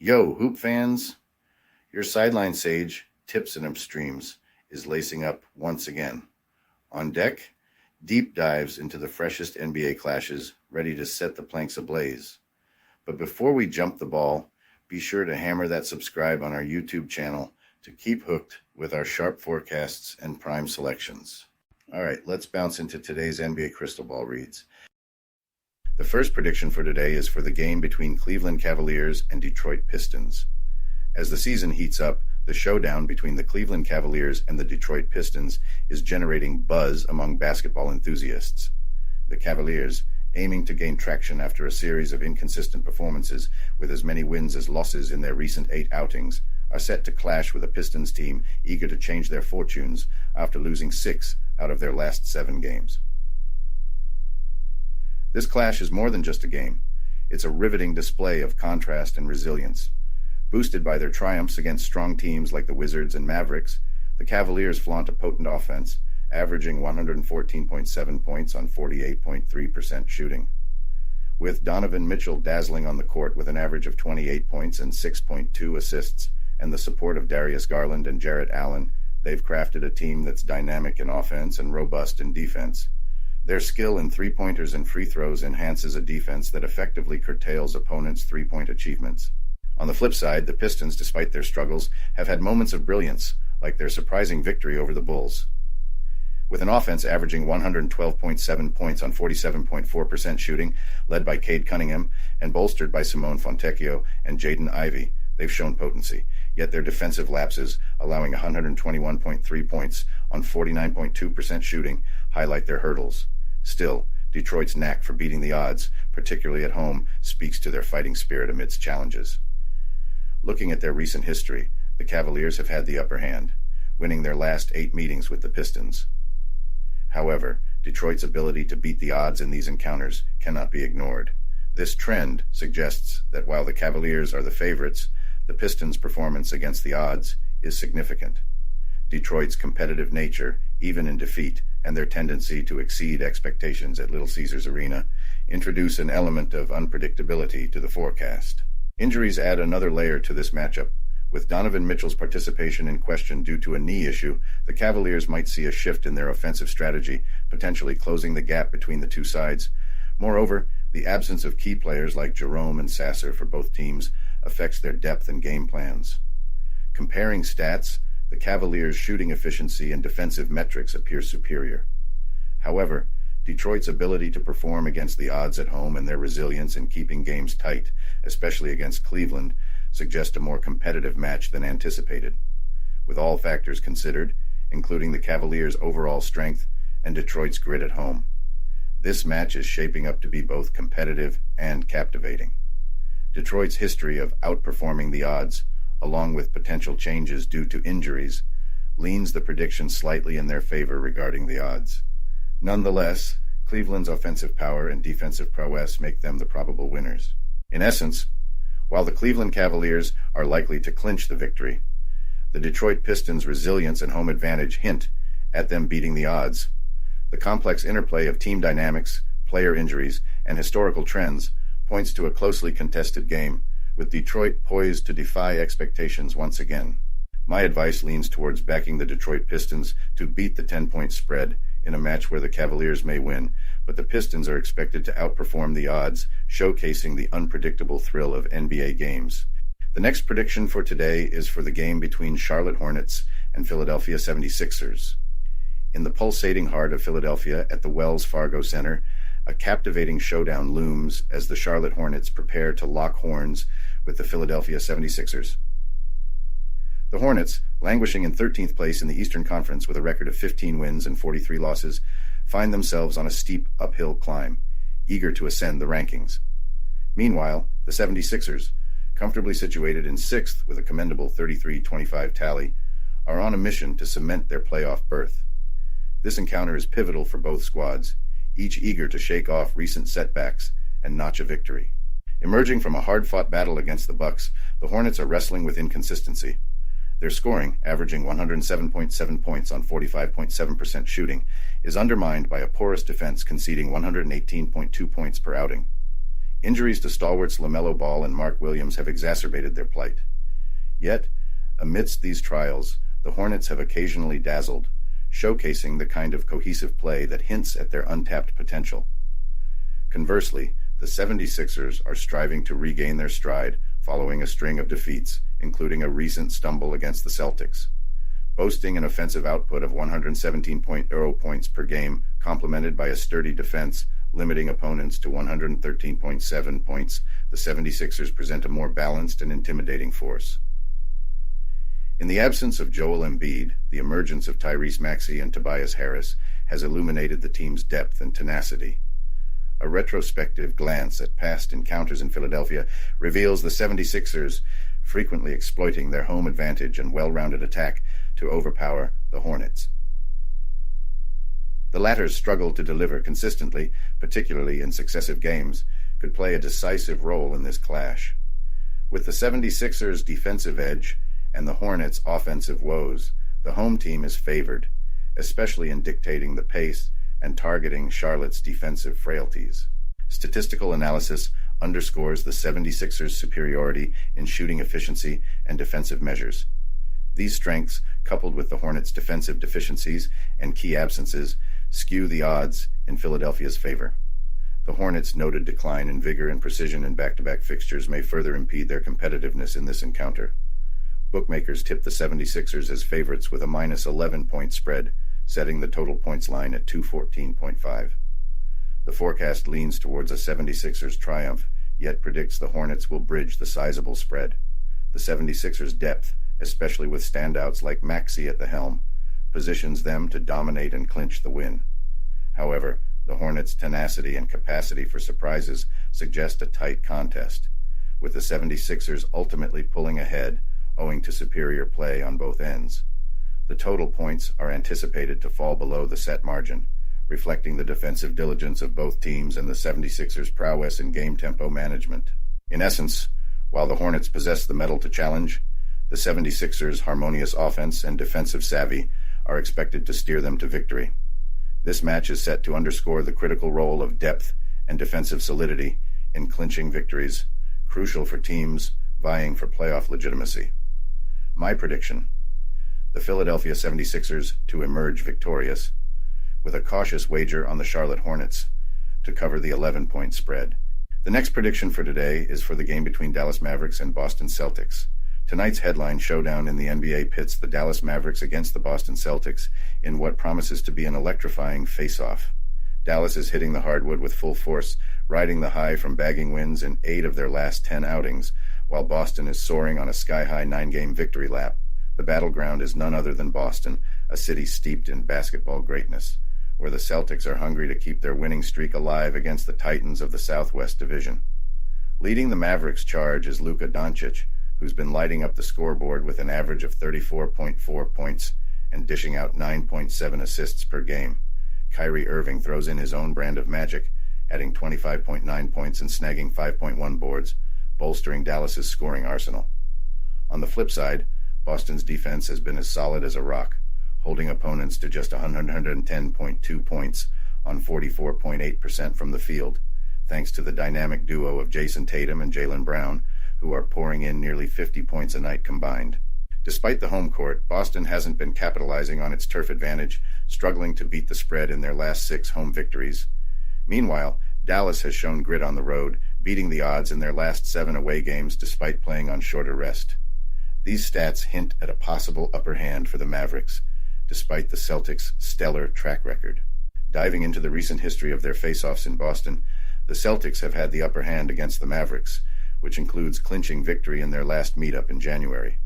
Yo, hoop fans! Your sideline sage, Tips and Upstreams, is lacing up once again. On deck, deep dives into the freshest NBA clashes, ready to set the planks ablaze. But before we jump the ball, be sure to hammer that subscribe on our YouTube channel to keep hooked with our sharp forecasts and prime selections. All right, let's bounce into today's NBA Crystal Ball reads. The first prediction for today is for the game between Cleveland Cavaliers and Detroit Pistons. As the season heats up, the showdown between the Cleveland Cavaliers and the Detroit Pistons is generating buzz among basketball enthusiasts. The Cavaliers, aiming to gain traction after a series of inconsistent performances with as many wins as losses in their recent 8 outings, are set to clash with a Pistons team eager to change their fortunes after losing 6 out of their last 7 games. This clash is more than just a game. It's a riveting display of contrast and resilience. Boosted by their triumphs against strong teams like the Wizards and Mavericks, the Cavaliers flaunt a potent offense, averaging 114.7 points on 48.3% shooting. With Donovan Mitchell dazzling on the court with an average of 28 points and 6.2 assists, and the support of Darius Garland and Jarrett Allen, they've crafted a team that's dynamic in offense and robust in defense. Their skill in three-pointers and free throws enhances a defense that effectively curtails opponents' three-point achievements. On the flip side, the Pistons, despite their struggles, have had moments of brilliance, like their surprising victory over the Bulls. With an offense averaging 112.7 points on 47.4% shooting, led by Cade Cunningham, and bolstered by Simone Fontecchio and Jaden Ivey, they've shown potency, yet their defensive lapses, allowing 121.3 points on 49.2% shooting, highlight their hurdles. Still, Detroit's knack for beating the odds, particularly at home, speaks to their fighting spirit amidst challenges. Looking at their recent history, the Cavaliers have had the upper hand, winning their last 8 meetings with the Pistons. However, Detroit's ability to beat the odds in these encounters cannot be ignored. This trend suggests that while the Cavaliers are the favorites, the Pistons' performance against the odds is significant. Detroit's competitive nature, even in defeat, and their tendency to exceed expectations at Little Caesars Arena introduce an element of unpredictability to the forecast. Injuries add another layer to this matchup. With Donovan Mitchell's participation in question due to a knee issue, the Cavaliers might see a shift in their offensive strategy, potentially closing the gap between the two sides. Moreover, the absence of key players like Jerome and Sasser for both teams affects their depth and game plans. Comparing stats, the Cavaliers' shooting efficiency and defensive metrics appear superior. However, Detroit's ability to perform against the odds at home and their resilience in keeping games tight, especially against Cleveland, suggest a more competitive match than anticipated. With all factors considered, including the Cavaliers' overall strength and Detroit's grit at home, this match is shaping up to be both competitive and captivating. Detroit's history of outperforming the odds, along with potential changes due to injuries, leans the prediction slightly in their favor regarding the odds. Nonetheless, Cleveland's offensive power and defensive prowess make them the probable winners. In essence, while the Cleveland Cavaliers are likely to clinch the victory, the Detroit Pistons' resilience and home advantage hint at them beating the odds. The complex interplay of team dynamics, player injuries, and historical trends points to a closely contested game, with Detroit poised to defy expectations once again. My advice leans towards backing the Detroit Pistons to beat the 10-point spread in a match where the Cavaliers may win, but the Pistons are expected to outperform the odds, showcasing the unpredictable thrill of NBA games. The next prediction for today is for the game between Charlotte Hornets and Philadelphia 76ers. In the pulsating heart of Philadelphia at the Wells Fargo Center, a captivating showdown looms as the Charlotte Hornets prepare to lock horns with the Philadelphia 76ers. The Hornets, languishing in 13th place in the Eastern Conference with a record of 15 wins and 43 losses, find themselves on a steep uphill climb, eager to ascend the rankings. Meanwhile, the 76ers, comfortably situated in 6th with a commendable 33-25 tally, are on a mission to cement their playoff berth. This encounter is pivotal for both squads, each eager to shake off recent setbacks and notch a victory. Emerging from a hard-fought battle against the Bucks, the Hornets are wrestling with inconsistency. Their scoring, averaging 107.7 points on 45.7% shooting, is undermined by a porous defense conceding 118.2 points per outing. Injuries to stalwarts LaMelo Ball and Mark Williams have exacerbated their plight. Yet, amidst these trials, the Hornets have occasionally dazzled, showcasing the kind of cohesive play that hints at their untapped potential. Conversely, the 76ers are striving to regain their stride following a string of defeats, including a recent stumble against the Celtics. Boasting an offensive output of 117.0 points per game, complemented by a sturdy defense, limiting opponents to 113.7 points, the 76ers present a more balanced and intimidating force. In the absence of Joel Embiid, the emergence of Tyrese Maxey and Tobias Harris has illuminated the team's depth and tenacity. A retrospective glance at past encounters in Philadelphia reveals the 76ers frequently exploiting their home advantage and well-rounded attack to overpower the Hornets. The latter's struggle to deliver consistently, particularly in successive games, could play a decisive role in this clash. With the 76ers' defensive edge and the Hornets' offensive woes, the home team is favored, especially in dictating the pace and targeting Charlotte's defensive frailties. Statistical analysis underscores the 76ers' superiority in shooting efficiency and defensive measures. These strengths, coupled with the Hornets' defensive deficiencies and key absences, skew the odds in Philadelphia's favor. The Hornets' noted decline in vigor and precision in back-to-back fixtures may further impede their competitiveness in this encounter. Bookmakers tip the 76ers as favorites with a minus 11-point spread, setting the total points line at 214.5. The forecast leans towards a 76ers triumph, yet predicts the Hornets will bridge the sizable spread. The 76ers' depth, especially with standouts like Maxey at the helm, positions them to dominate and clinch the win. However, the Hornets' tenacity and capacity for surprises suggest a tight contest, with the 76ers ultimately pulling ahead owing to superior play on both ends. The total points are anticipated to fall below the set margin, reflecting the defensive diligence of both teams and the 76ers' prowess in game tempo management. In essence, while the Hornets possess the mettle to challenge, the 76ers' harmonious offense and defensive savvy are expected to steer them to victory. This match is set to underscore the critical role of depth and defensive solidity in clinching victories, crucial for teams vying for playoff legitimacy. My prediction: the Philadelphia 76ers to emerge victorious, with a cautious wager on the Charlotte Hornets to cover the 11-point spread. The next prediction for today is for the game between Dallas Mavericks and Boston Celtics. Tonight's headline showdown in the NBA pits the Dallas Mavericks against the Boston Celtics in what promises to be an electrifying face-off. Dallas is hitting the hardwood with full force, riding the high from bagging wins in 8 of their last 10 outings, while Boston is soaring on a sky-high 9-game victory lap. The battleground is none other than Boston, a city steeped in basketball greatness, where the Celtics are hungry to keep their winning streak alive against the Titans of the Southwest Division. Leading the Mavericks charge is Luka Doncic, who's been lighting up the scoreboard with an average of 34.4 points and dishing out 9.7 assists per game. Kyrie Irving throws in his own brand of magic, adding 25.9 points and snagging 5.1 boards, bolstering Dallas's scoring arsenal. On the flip side, Boston's defense has been as solid as a rock, holding opponents to just 110.2 points on 44.8% from the field, thanks to the dynamic duo of Jason Tatum and Jaylen Brown, who are pouring in nearly 50 points a night combined. Despite the home court, Boston hasn't been capitalizing on its turf advantage, struggling to beat the spread in their last 6 home victories. Meanwhile, Dallas has shown grit on the road, beating the odds in their last 7 away games despite playing on shorter rest. These stats hint at a possible upper hand for the Mavericks, despite the Celtics' stellar track record. Diving into the recent history of their face-offs in Boston, the Celtics have had the upper hand against the Mavericks, which includes clinching victory in their last meetup in January.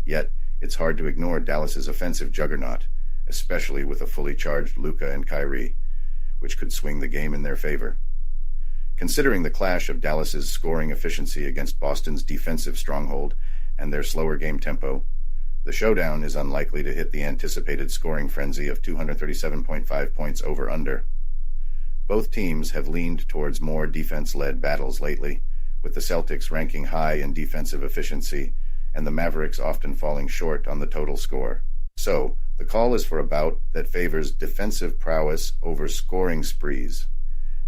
Yet, it's hard to ignore Dallas's offensive juggernaut, especially with a fully charged Luka and Kyrie, which could swing the game in their favor. Considering the clash of Dallas's scoring efficiency against Boston's defensive stronghold and their slower game tempo, the showdown is unlikely to hit the anticipated scoring frenzy of 237.5 points over-under. Both teams have leaned towards more defense-led battles lately, with the Celtics ranking high in defensive efficiency and the Mavericks often falling short on the total score. So, the call is for a bout that favors defensive prowess over scoring sprees.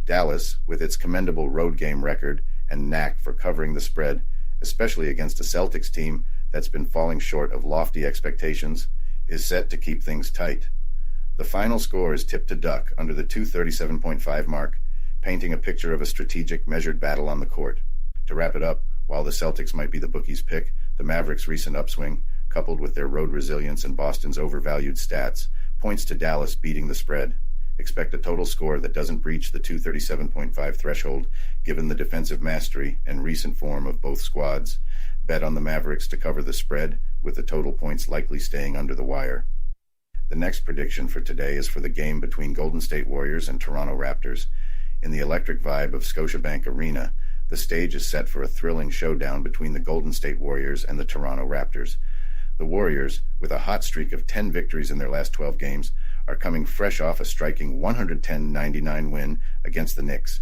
Dallas, with its commendable road game record and knack for covering the spread, especially against a Celtics team that's been falling short of lofty expectations, is set to keep things tight. The final score is tipped to duck under the 237.5 mark, painting a picture of a strategic, measured battle on the court. To wrap it up, while the Celtics might be the bookies' pick, the Mavericks' recent upswing, coupled with their road resilience and Boston's overvalued stats, points to Dallas beating the spread. Expect a total score that doesn't breach the 237.5 threshold, given the defensive mastery and recent form of both squads. Bet on the Mavericks to cover the spread, with the total points likely staying under the wire. The next prediction for today is for the game between Golden State Warriors and Toronto Raptors. In the electric vibe of Scotiabank Arena, the stage is set for a thrilling showdown between the Golden State Warriors and the Toronto Raptors. The Warriors, with a hot streak of 10 victories in their last 12 games, are coming fresh off a striking 110-99 win against the Knicks.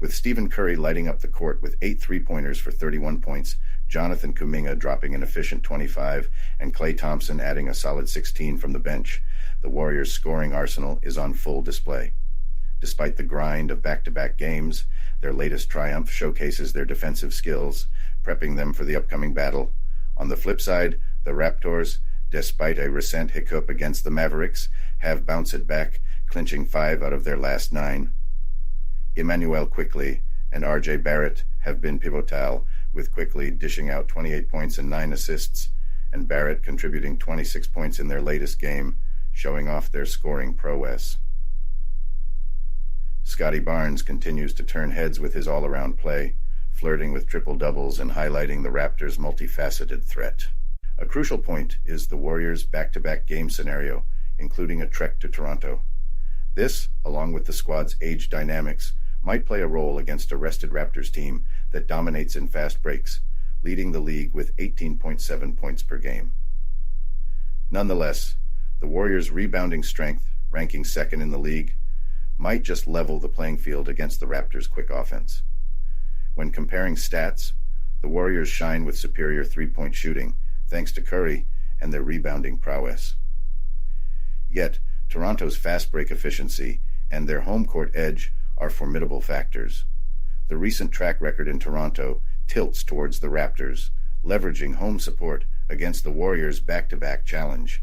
With Stephen Curry lighting up the court with 8 three-pointers for 31 points, Jonathan Kuminga dropping an efficient 25, and Klay Thompson adding a solid 16 from the bench, the Warriors' scoring arsenal is on full display. Despite the grind of back-to-back games, their latest triumph showcases their defensive skills, prepping them for the upcoming battle. On the flip side, the Raptors, despite a recent hiccup against the Mavericks, have bounced back, clinching 5 out of their last 9. Emmanuel Quickley and R.J. Barrett have been pivotal, with Quickley dishing out 28 points and 9 assists, and Barrett contributing 26 points in their latest game, showing off their scoring prowess. Scotty Barnes continues to turn heads with his all-around play, flirting with triple-doubles and highlighting the Raptors' multifaceted threat. A crucial point is the Warriors' back-to-back game scenario, including a trek to Toronto. This, along with the squad's age dynamics, might play a role against a rested Raptors team that dominates in fast breaks, leading the league with 18.7 points per game. Nonetheless, the Warriors' rebounding strength, ranking second in the league, might just level the playing field against the Raptors' quick offense. When comparing stats, the Warriors shine with superior three-point shooting, thanks to Curry and their rebounding prowess. Yet, Toronto's fast break efficiency and their home court edge are formidable factors. The recent track record in Toronto tilts towards the Raptors, leveraging home support against the Warriors' back-to-back challenge.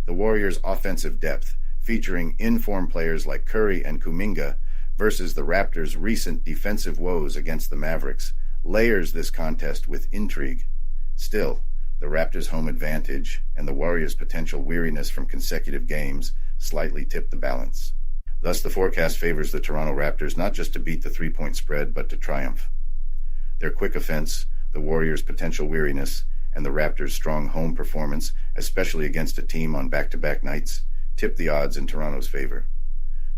The Warriors' offensive depth, featuring in-form players like Curry and Kuminga, versus the Raptors' recent defensive woes against the Mavericks, layers this contest with intrigue. Still, the Raptors' home advantage and the Warriors' potential weariness from consecutive games slightly tip the balance. Thus, the forecast favors the Toronto Raptors not just to beat the three-point spread, but to triumph. Their quick offense, the Warriors' potential weariness, and the Raptors' strong home performance, especially against a team on back-to-back nights, tip the odds in Toronto's favor.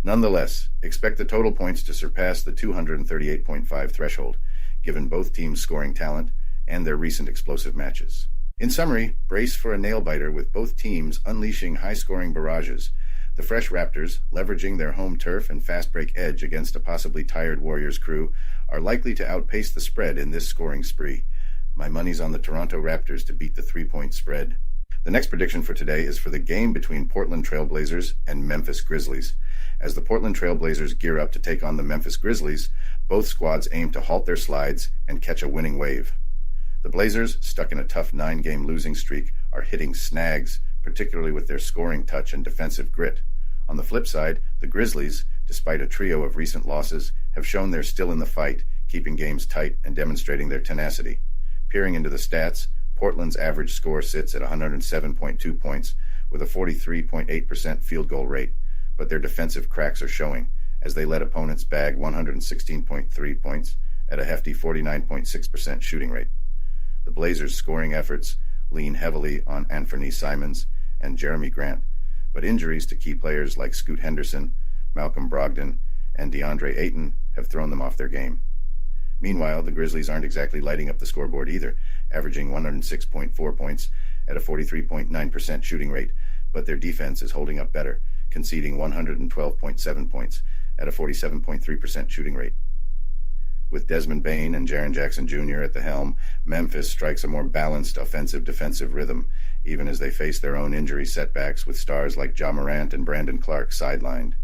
Nonetheless, expect the total points to surpass the 238.5 threshold, given both teams' scoring talent and their recent explosive matches. In summary, brace for a nail-biter with both teams unleashing high-scoring barrages. The fresh Raptors, leveraging their home turf and fast-break edge against a possibly tired Warriors crew, are likely to outpace the spread in this scoring spree. My money's on the Toronto Raptors to beat the three-point spread. The next prediction for today is for the game between Portland Trail Blazers and Memphis Grizzlies. As the Portland Trail Blazers gear up to take on the Memphis Grizzlies, both squads aim to halt their slides and catch a winning wave. The Blazers, stuck in a tough 9-game losing streak, are hitting snags, particularly with their scoring touch and defensive grit. On the flip side, the Grizzlies, despite a trio of recent losses, have shown they're still in the fight, keeping games tight and demonstrating their tenacity. Peering into the stats, Portland's average score sits at 107.2 points, with a 43.8% field goal rate, but their defensive cracks are showing, as they let opponents bag 116.3 points at a hefty 49.6% shooting rate. The Blazers' scoring efforts lean heavily on Anthony Simons and Jeremy Grant, but injuries to key players like Scoot Henderson, Malcolm Brogdon, and DeAndre Ayton have thrown them off their game. Meanwhile, the Grizzlies aren't exactly lighting up the scoreboard either, averaging 106.4 points at a 43.9% shooting rate, but their defense is holding up better, conceding 112.7 points at a 47.3% shooting rate. With Desmond Bane and Jaren Jackson Jr. at the helm, Memphis strikes a more balanced offensive-defensive rhythm, even as they face their own injury setbacks with stars like Ja Morant and Brandon Clark sidelined.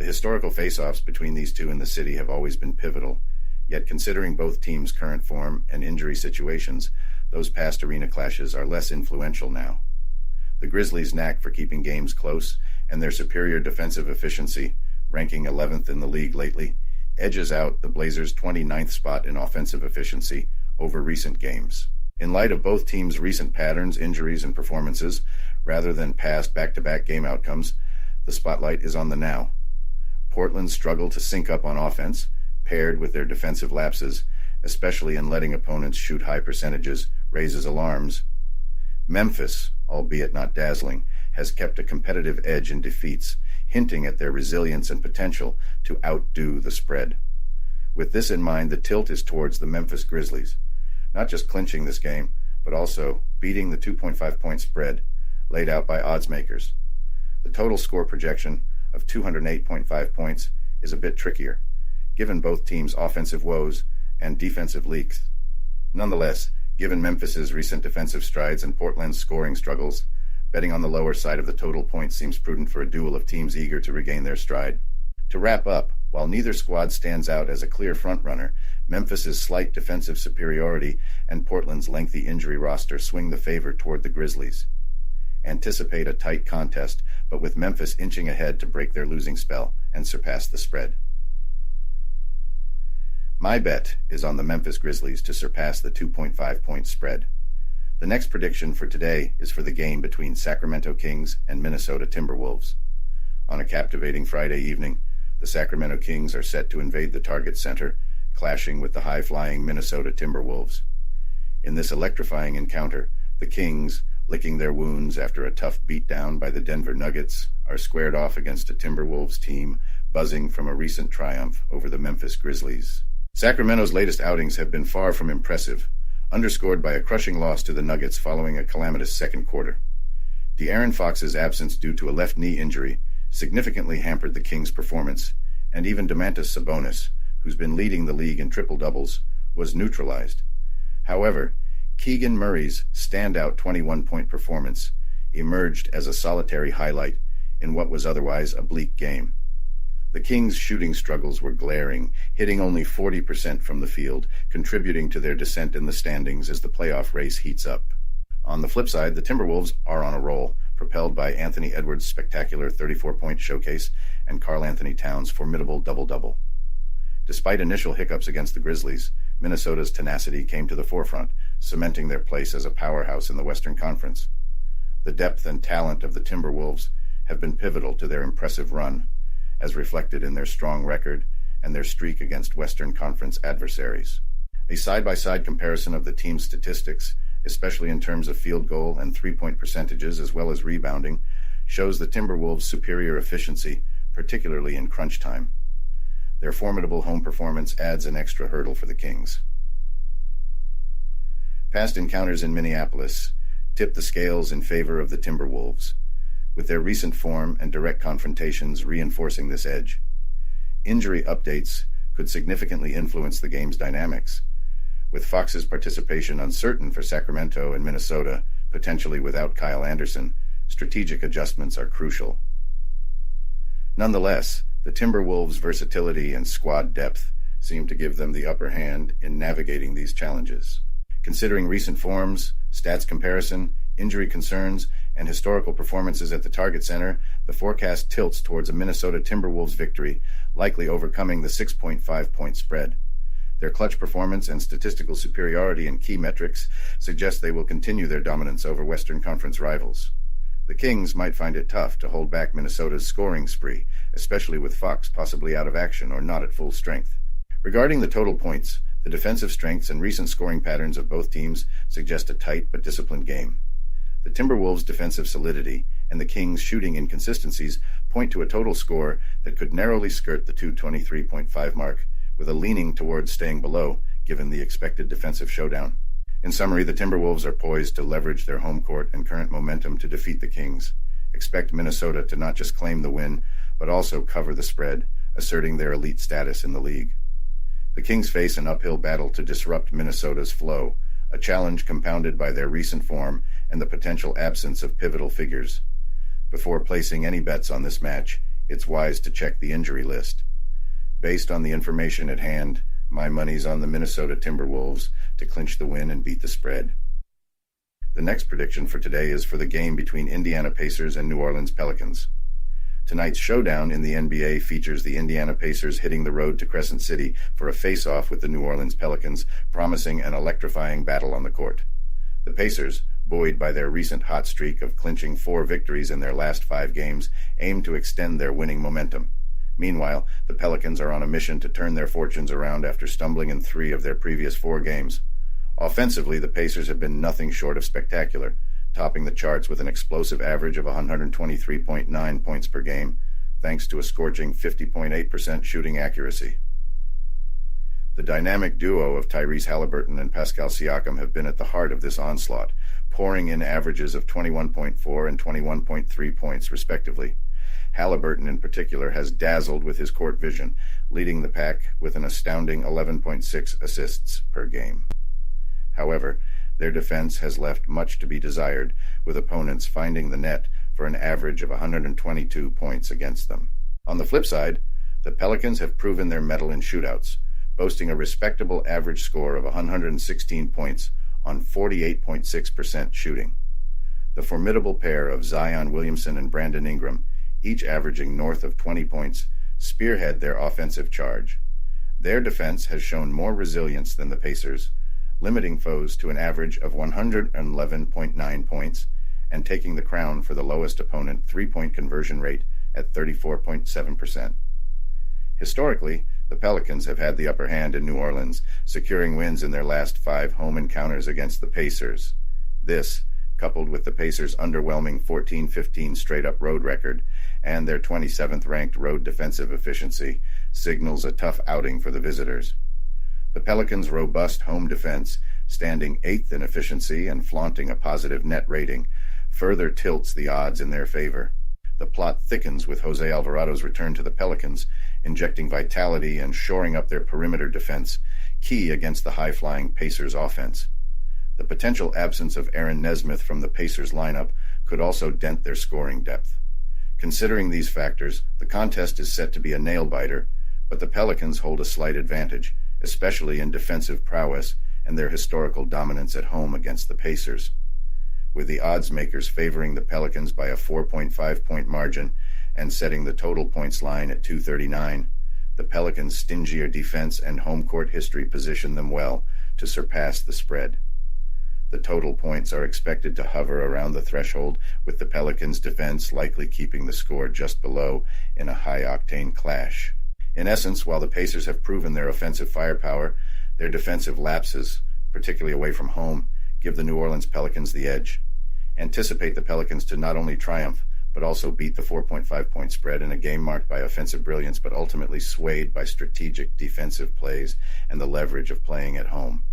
The historical face-offs between these two in the city have always been pivotal, yet considering both teams' current form and injury situations, those past arena clashes are less influential now. The Grizzlies' knack for keeping games close and their superior defensive efficiency, ranking 11th in the league lately, edges out the Blazers' 29th spot in offensive efficiency over recent games. In light of both teams' recent patterns, injuries, and performances, rather than past back-to-back game outcomes, the spotlight is on the now. Portland's struggle to sync up on offense, paired with their defensive lapses, especially in letting opponents shoot high percentages, raises alarms. Memphis, albeit not dazzling, has kept a competitive edge in defeats, hinting at their resilience and potential to outdo the spread. With this in mind, the tilt is towards the Memphis Grizzlies, not just clinching this game, but also beating the 2.5-point spread laid out by odds makers. The total score projection of 208.5 points is a bit trickier, given both teams' offensive woes and defensive leaks. Nonetheless, given Memphis's recent defensive strides and Portland's scoring struggles, betting on the lower side of the total points seems prudent for a duel of teams eager to regain their stride. To wrap up, while neither squad stands out as a clear frontrunner, Memphis's slight defensive superiority and Portland's lengthy injury roster swing the favor toward the Grizzlies. Anticipate a tight contest, but with Memphis inching ahead to break their losing spell and surpass the spread. My bet is on the Memphis Grizzlies to surpass the 2.5-point spread. The next prediction for today is for the game between Sacramento Kings and Minnesota Timberwolves. On a captivating Friday evening, the Sacramento Kings are set to invade the Target Center, clashing with the high-flying Minnesota Timberwolves. In this electrifying encounter, the Kings, licking their wounds after a tough beatdown by the Denver Nuggets, are squared off against a Timberwolves team buzzing from a recent triumph over the Memphis Grizzlies. Sacramento's latest outings have been far from impressive, underscored by a crushing loss to the Nuggets following a calamitous second quarter. De'Aaron Fox's absence due to a left knee injury significantly hampered the Kings' performance, and even Domantas Sabonis, who's been leading the league in triple-doubles, was neutralized. However, Keegan Murray's standout 21-point performance emerged as a solitary highlight in what was otherwise a bleak game. The Kings' shooting struggles were glaring, hitting only 40% from the field, contributing to their descent in the standings as the playoff race heats up. On the flip side, the Timberwolves are on a roll, propelled by Anthony Edwards' spectacular 34-point showcase and Karl Anthony Towns' formidable double-double. Despite initial hiccups against the Grizzlies, Minnesota's tenacity came to the forefront, cementing their place as a powerhouse in the Western Conference. The depth and talent of the Timberwolves have been pivotal to their impressive run, as reflected in their strong record and their streak against Western Conference adversaries. A side-by-side comparison of the team's statistics, especially in terms of field goal and three-point percentages as well as rebounding, shows the Timberwolves' superior efficiency, particularly in crunch time. Their formidable home performance adds an extra hurdle for the Kings. Past encounters in Minneapolis tip the scales in favor of the Timberwolves, with their recent form and direct confrontations reinforcing this edge. Injury updates could significantly influence the game's dynamics. With Fox's participation uncertain for Sacramento and Minnesota, potentially without Kyle Anderson, strategic adjustments are crucial. Nonetheless, the Timberwolves' versatility and squad depth seem to give them the upper hand in navigating these challenges. Considering recent forms, stats comparison, injury concerns, and historical performances at the Target Center, the forecast tilts towards a Minnesota Timberwolves victory, likely overcoming the 6.5-point spread. Their clutch performance and statistical superiority in key metrics suggest they will continue their dominance over Western Conference rivals. The Kings might find it tough to hold back Minnesota's scoring spree, especially with Fox possibly out of action or not at full strength. Regarding the total points, the defensive strengths and recent scoring patterns of both teams suggest a tight but disciplined game. The Timberwolves' defensive solidity and the Kings' shooting inconsistencies point to a total score that could narrowly skirt the 223.5 mark, with a leaning towards staying below, given the expected defensive showdown. In summary, the Timberwolves are poised to leverage their home court and current momentum to defeat the Kings. Expect Minnesota to not just claim the win, but also cover the spread, asserting their elite status in the league. The Kings face an uphill battle to disrupt Minnesota's flow, a challenge compounded by their recent form and the potential absence of pivotal figures. Before placing any bets on this match, it's wise to check the injury list. Based on the information at hand, my money's on the Minnesota Timberwolves to clinch the win and beat the spread. The next prediction for today is for the game between Indiana Pacers and New Orleans Pelicans. Tonight's showdown in the NBA features the Indiana Pacers hitting the road to Crescent City for a face-off with the New Orleans Pelicans, promising an electrifying battle on the court. The Pacers, buoyed by their recent hot streak of clinching 4 victories in their last 5 games, aim to extend their winning momentum. Meanwhile, the Pelicans are on a mission to turn their fortunes around after stumbling in 3 of their previous 4 games. Offensively, the Pacers have been nothing short of spectacular, topping the charts with an explosive average of 123.9 points per game, thanks to a scorching 50.8% shooting accuracy. The dynamic duo of Tyrese Haliburton and Pascal Siakam have been at the heart of this onslaught, pouring in averages of 21.4 and 21.3 points, respectively. Haliburton, in particular, has dazzled with his court vision, leading the pack with an astounding 11.6 assists per game. However, their defense has left much to be desired, with opponents finding the net for an average of 122 points against them. On the flip side, the Pelicans have proven their mettle in shootouts, boasting a respectable average score of 116 points on 48.6% shooting. The formidable pair of Zion Williamson and Brandon Ingram, each averaging north of 20 points, spearhead their offensive charge. Their defense has shown more resilience than the Pacers, limiting foes to an average of 111.9 points and taking the crown for the lowest opponent 3-point conversion rate at 34.7%. Historically, the Pelicans have had the upper hand in New Orleans, securing wins in their last 5 home encounters against the Pacers. This, coupled with the Pacers' underwhelming 14-15 straight-up road record and their 27th-ranked road defensive efficiency, signals a tough outing for the visitors. The Pelicans' robust home defense, standing 8th in efficiency and flaunting a positive net rating, further tilts the odds in their favor. The plot thickens with Jose Alvarado's return to the Pelicans, injecting vitality and shoring up their perimeter defense, key against the high-flying Pacers offense. The potential absence of Aaron Nesmith from the Pacers lineup could also dent their scoring depth. Considering these factors, the contest is set to be a nail-biter, but the Pelicans hold a slight advantage, especially in defensive prowess and their historical dominance at home against the Pacers. With the odds makers favoring the Pelicans by a 4.5-point margin and setting the total points line at 239, the Pelicans' stingier defense and home court history position them well to surpass the spread. The total points are expected to hover around the threshold, with the Pelicans' defense likely keeping the score just below in a high-octane clash. In essence, while the Pacers have proven their offensive firepower, their defensive lapses, particularly away from home, give the New Orleans Pelicans the edge. Anticipate the Pelicans to not only triumph, but also beat the 4.5-point spread in a game marked by offensive brilliance, but ultimately swayed by strategic defensive plays and the leverage of playing at home.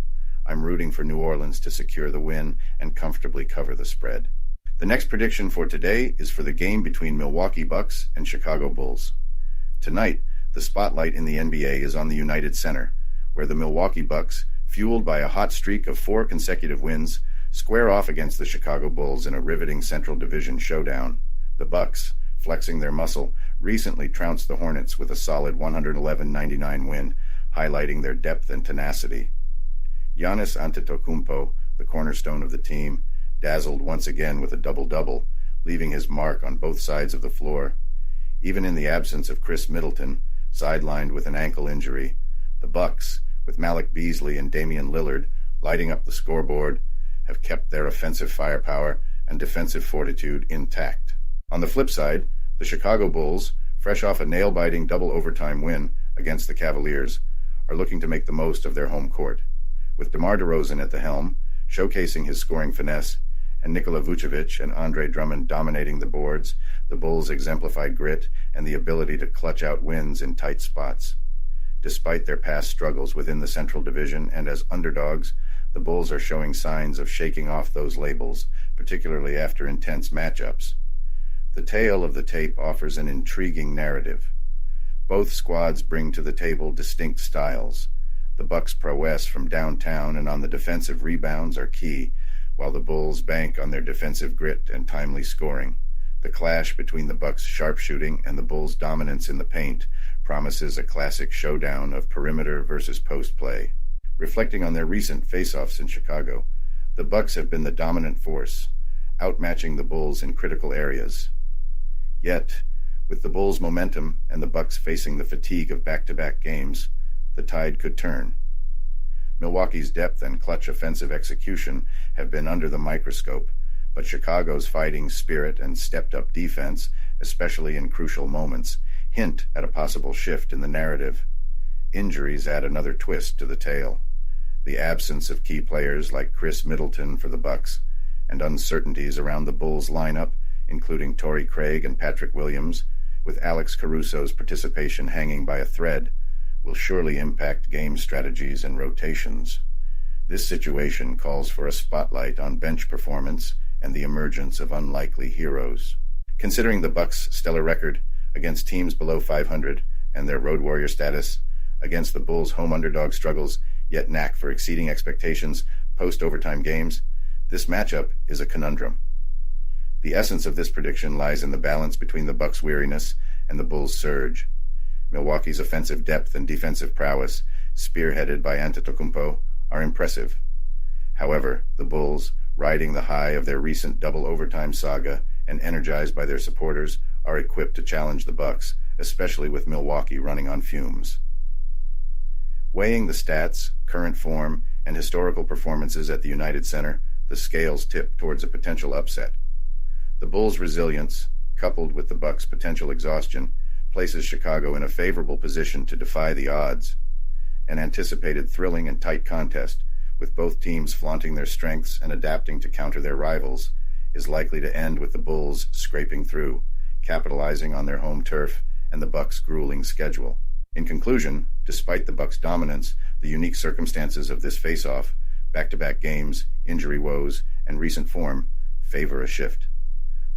I'm rooting for New Orleans to secure the win and comfortably cover the spread. The next prediction for today is for the game between Milwaukee Bucks and Chicago Bulls. Tonight, the spotlight in the NBA is on the United Center, where the Milwaukee Bucks, fueled by a hot streak of 4 consecutive wins, square off against the Chicago Bulls in a riveting Central Division showdown. The Bucks, flexing their muscle, recently trounced the Hornets with a solid 111-99 win, highlighting their depth and tenacity. Giannis Antetokounmpo, the cornerstone of the team, dazzled once again with a double-double, leaving his mark on both sides of the floor. Even in the absence of Chris Middleton, sidelined with an ankle injury, the Bucks, with Malik Beasley and Damian Lillard lighting up the scoreboard, have kept their offensive firepower and defensive fortitude intact. On the flip side, the Chicago Bulls, fresh off a nail-biting double overtime win against the Cavaliers, are looking to make the most of their home court. With DeMar DeRozan at the helm, showcasing his scoring finesse, and Nikola Vucevic and Andre Drummond dominating the boards, the Bulls exemplify grit and the ability to clutch out wins in tight spots. Despite their past struggles within the Central Division and as underdogs, the Bulls are showing signs of shaking off those labels, particularly after intense matchups. The tale of the tape offers an intriguing narrative. Both squads bring to the table distinct styles. The Bucks' prowess from downtown and on the defensive rebounds are key, while the Bulls bank on their defensive grit and timely scoring. The clash between the Bucks' sharpshooting and the Bulls' dominance in the paint promises a classic showdown of perimeter versus post play. Reflecting on their recent face-offs in Chicago, the Bucks have been the dominant force, outmatching the Bulls in critical areas. Yet, with the Bulls' momentum and the Bucks facing the fatigue of back-to-back games, the tide could turn. Milwaukee's depth and clutch offensive execution have been under the microscope, but Chicago's fighting spirit and stepped-up defense, especially in crucial moments, hint at a possible shift in the narrative. Injuries add another twist to the tale. The absence of key players like Chris Middleton for the Bucks, and uncertainties around the Bulls' lineup, including Torrey Craig and Patrick Williams, with Alex Caruso's participation hanging by a thread, will surely impact game strategies and rotations. This situation calls for a spotlight on bench performance and the emergence of unlikely heroes. Considering the Bucks' stellar record against teams below 500 and their road warrior status, against the Bulls' home underdog struggles, yet knack for exceeding expectations post-overtime games, this matchup is a conundrum. The essence of this prediction lies in the balance between the Bucks' weariness and the Bulls' surge. Milwaukee's offensive depth and defensive prowess, spearheaded by Antetokounmpo, are impressive. However, the Bulls, riding the high of their recent double overtime saga and energized by their supporters, are equipped to challenge the Bucks, especially with Milwaukee running on fumes. Weighing the stats, current form, and historical performances at the United Center, the scales tip towards a potential upset. The Bulls' resilience, coupled with the Bucks' potential exhaustion, places Chicago in a favorable position to defy the odds. An anticipated thrilling and tight contest, with both teams flaunting their strengths and adapting to counter their rivals, is likely to end with the Bulls scraping through, capitalizing on their home turf and the Bucks' grueling schedule. In conclusion, despite the Bucks' dominance, the unique circumstances of this face-off, back-to-back games, injury woes, and recent form, favor a shift.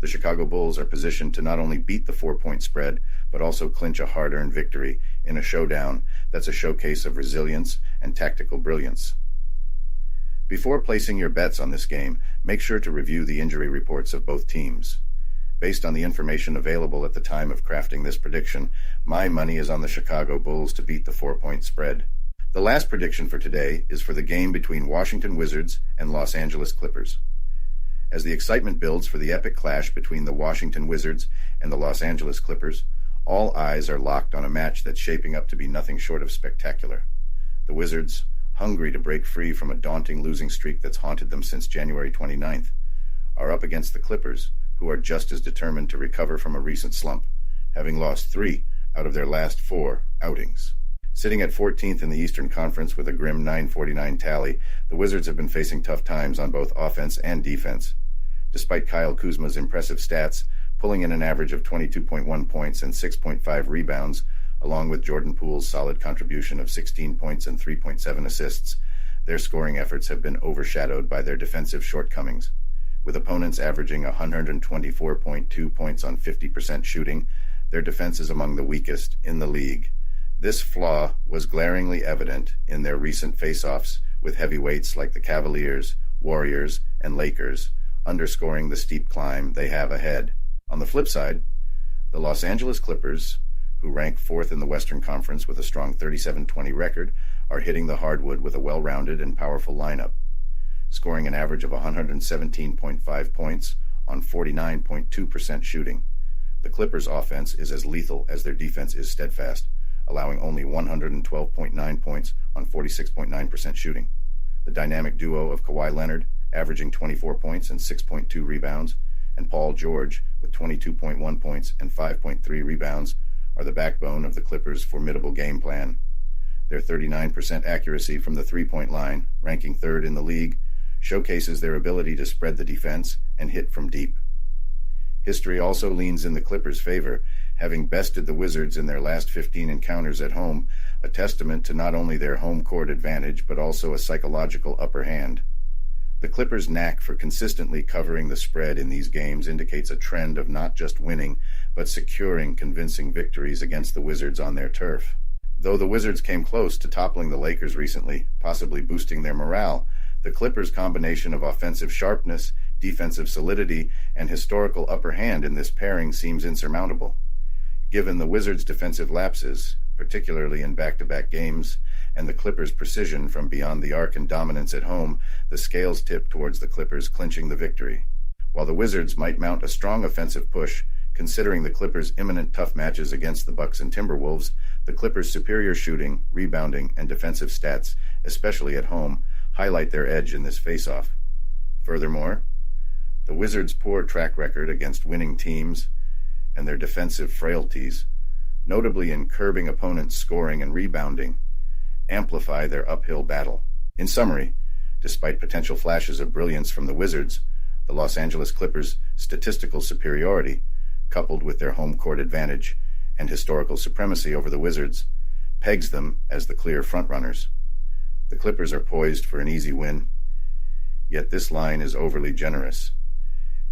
The Chicago Bulls are positioned to not only beat the 4-point spread, but also clinch a hard-earned victory in a showdown that's a showcase of resilience and tactical brilliance. Before placing your bets on this game, make sure to review the injury reports of both teams. Based on the information available at the time of crafting this prediction, my money is on the Chicago Bulls to beat the 4-point spread. The last prediction for today is for the game between Washington Wizards and Los Angeles Clippers. As the excitement builds for the epic clash between the Washington Wizards and the Los Angeles Clippers, all eyes are locked on a match that's shaping up to be nothing short of spectacular. The Wizards, hungry to break free from a daunting losing streak that's haunted them since January 29th, are up against the Clippers, who are just as determined to recover from a recent slump, having lost 3 out of their last 4 outings. Sitting at 14th in the Eastern Conference with a grim 949 tally, the Wizards have been facing tough times on both offense and defense. Despite Kyle Kuzma's impressive stats, pulling in an average of 22.1 points and 6.5 rebounds, along with Jordan Poole's solid contribution of 16 points and 3.7 assists, their scoring efforts have been overshadowed by their defensive shortcomings. With opponents averaging 124.2 points on 50% shooting, their defense is among the weakest in the league. This flaw was glaringly evident in their recent face-offs with heavyweights like the Cavaliers, Warriors, and Lakers, underscoring the steep climb they have ahead. On the flip side, the Los Angeles Clippers, who rank 4th in the Western Conference with a strong 37-20 record, are hitting the hardwood with a well-rounded and powerful lineup, scoring an average of 117.5 points on 49.2% shooting. The Clippers' offense is as lethal as their defense is steadfast, allowing only 112.9 points on 46.9% shooting. The dynamic duo of Kawhi Leonard, averaging 24 points and 6.2 rebounds, and Paul George, with 22.1 points and 5.3 rebounds, are the backbone of the Clippers' formidable game plan. Their 39% accuracy from the three-point line, ranking 3rd in the league, showcases their ability to spread the defense and hit from deep. History also leans in the Clippers' favor, having bested the Wizards in their last 15 encounters at home, a testament to not only their home court advantage but also a psychological upper hand. The Clippers' knack for consistently covering the spread in these games indicates a trend of not just winning, but securing convincing victories against the Wizards on their turf. Though the Wizards came close to toppling the Lakers recently, possibly boosting their morale, the Clippers' combination of offensive sharpness, Defensive solidity and historical upper hand in this pairing seems insurmountable. Given the Wizards' defensive lapses, particularly in back-to-back games, and the Clippers' precision from beyond the arc and dominance at home, the scales tip towards the Clippers clinching the victory. While the Wizards might mount a strong offensive push, considering the Clippers' imminent tough matches against the Bucks and Timberwolves, the Clippers' superior shooting, rebounding, and defensive stats, especially at home, highlight their edge in this face-off. Furthermore, the Wizards' poor track record against winning teams and their defensive frailties, notably in curbing opponents' scoring and rebounding, amplify their uphill battle. In summary, despite potential flashes of brilliance from the Wizards, the Los Angeles Clippers' statistical superiority, coupled with their home court advantage and historical supremacy over the Wizards, pegs them as the clear frontrunners. The Clippers are poised for an easy win, yet this line is overly generous,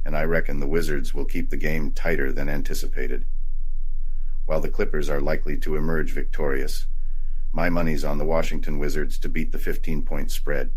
and I reckon the Wizards will keep the game tighter than anticipated. While the Clippers are likely to emerge victorious, my money's on the Washington Wizards to beat the 15-point spread.